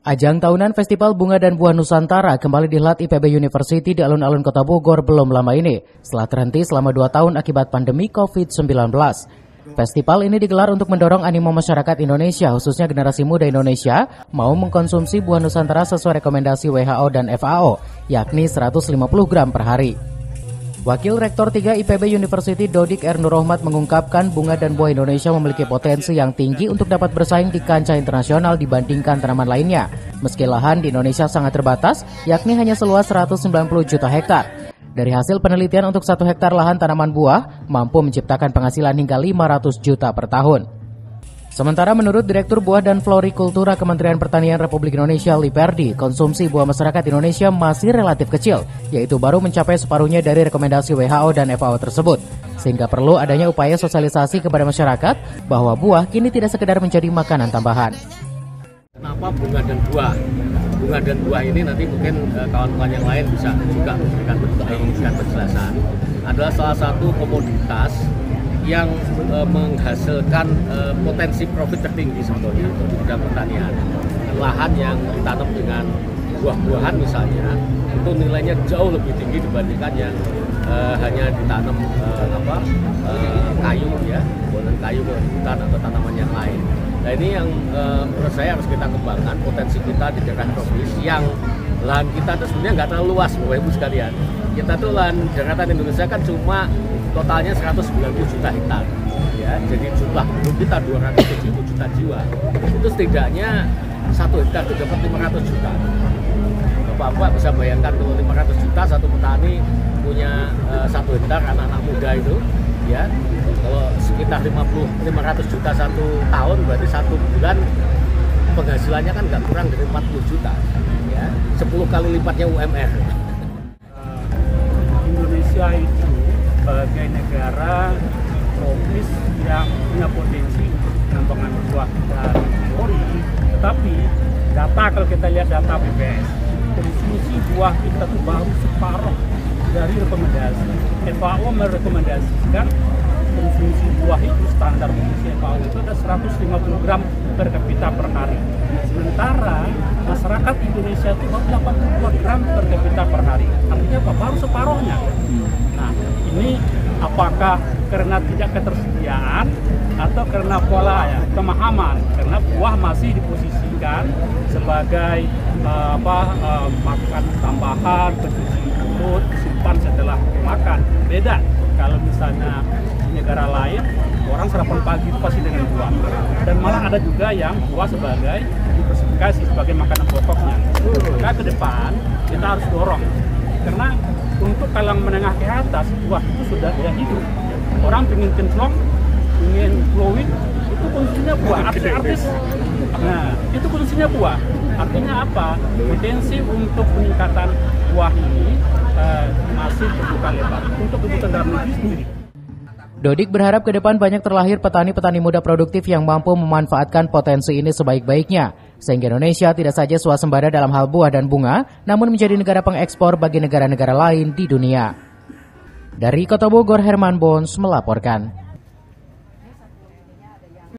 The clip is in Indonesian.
Ajang tahunan Festival Bunga dan Buah Nusantara kembali dihelat IPB University di alun-alun Kota Bogor belum lama ini, setelah terhenti selama 2 tahun akibat pandemi COVID-19. Festival ini digelar untuk mendorong animo masyarakat Indonesia, khususnya generasi muda Indonesia, mau mengkonsumsi buah Nusantara sesuai rekomendasi WHO dan FAO, yakni 150 gram per hari. Wakil Rektor 3 IPB University Dodik R. Nurrohmat mengungkapkan bunga dan buah Indonesia memiliki potensi yang tinggi untuk dapat bersaing di kancah internasional dibandingkan tanaman lainnya. Meski lahan di Indonesia sangat terbatas, yakni hanya seluas 190 juta hektar. Dari hasil penelitian untuk 1 hektar lahan tanaman buah, mampu menciptakan penghasilan hingga 500 juta per tahun. Sementara menurut Direktur Buah dan Florikultura Kementerian Pertanian Republik Indonesia Liperdi, konsumsi buah masyarakat Indonesia masih relatif kecil, yaitu baru mencapai separuhnya dari rekomendasi WHO dan FAO tersebut. Sehingga perlu adanya upaya sosialisasi kepada masyarakat bahwa buah kini tidak sekedar menjadi makanan tambahan. Kenapa bunga dan buah? Bunga dan buah ini nanti mungkin kawan-kawan yang lain bisa juga memberikan penjelasan. Adalah salah satu komoditas yang menghasilkan potensi profit tertinggi sebetulnya untuk bidang pertanian. Lahan yang ditanam dengan buah-buahan misalnya, itu nilainya jauh lebih tinggi dibandingkan yang hanya ditanam kayu ya, buatan kayu, hutan atau tanaman yang lain. Nah ini yang menurut saya harus kita kembangkan, potensi kita di daerah tropis yang lahan kita itu sebenarnya nggak terlalu luas, Bapak Ibu sekalian. Kita tuh lahan daratan Indonesia kan cuma totalnya 190 juta hektar. Ya, jadi jumlah penduduk kita 270 juta jiwa. Itu setidaknya 1 hektar itu dapat 500 juta. Bapak-bapak bisa bayangkan kalau 500 juta satu petani punya 1 hektar anak-anak muda itu, ya. Kalau sekitar 500 juta 1 tahun berarti 1 bulan penghasilannya kan nggak kurang dari 40 juta. Ya, 10 kali lipatnya UMR. Indonesia itu sebagai negara tropis yang punya potensi pengembangan buah dan ori, tetapi data kalau kita lihat data BPS, konsumsi buah kita tuh baru separuh dari rekomendasi. FAO merekomendasikan konsumsi buah itu standar konsumsi FAO itu ada 150 gram per kapita per hari. Sementara masyarakat Indonesia itu baru 82 gram per kapita per hari. Artinya apa? Baru separuhnya. Nah, ini apakah karena tidak ketersediaan atau karena pola ya pemahaman? Karena buah masih diposisikan sebagai makan tambahan, pencuci mulut, simpan setelah makan. Beda kalau misalnya di negara lain orang sarapan pagi itu pasti dengan buah, dan malah ada juga yang buah sebagai diversifikasi sebagai makanan pokoknya. Maka ke depan kita harus dorong, karena untuk kalangan menengah ke atas buah itu sudah tidak hidup. Orang pengen kinclong, pengen glowing, itu konsumsinya buah. Artis, nah itu konsumsinya buah. Artinya apa? Potensi untuk peningkatan buah ini masih terbuka lebar untuk kebutuhan dalam negeri sendiri. Dodik berharap ke depan banyak terlahir petani-petani muda produktif yang mampu memanfaatkan potensi ini sebaik-baiknya, sehingga Indonesia tidak saja swasembada dalam hal buah dan bunga, namun menjadi negara pengekspor bagi negara-negara lain di dunia. Dari Kota Bogor, Herman Bons melaporkan.